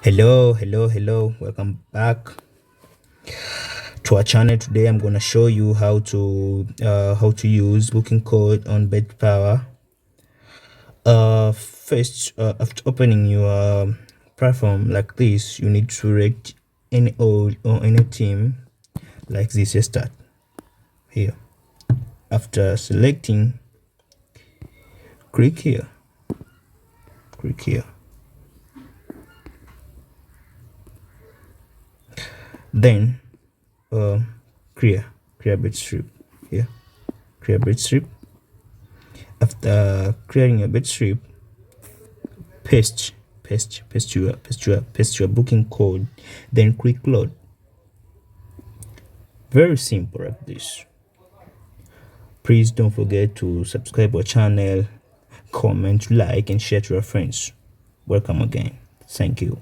Hello, welcome back to our channel. Today I'm gonna show you how to use booking code on BetPower. First, after opening your platform like this, you need to select any old or any team like this. You start here. After selecting, click here, click here. Then create bet strip here, create bet strip. After creating a bet strip, paste your booking code, then click load. Very simple like this. Please don't forget to subscribe our channel, comment, like, and share to your friends. Welcome again. Thank you.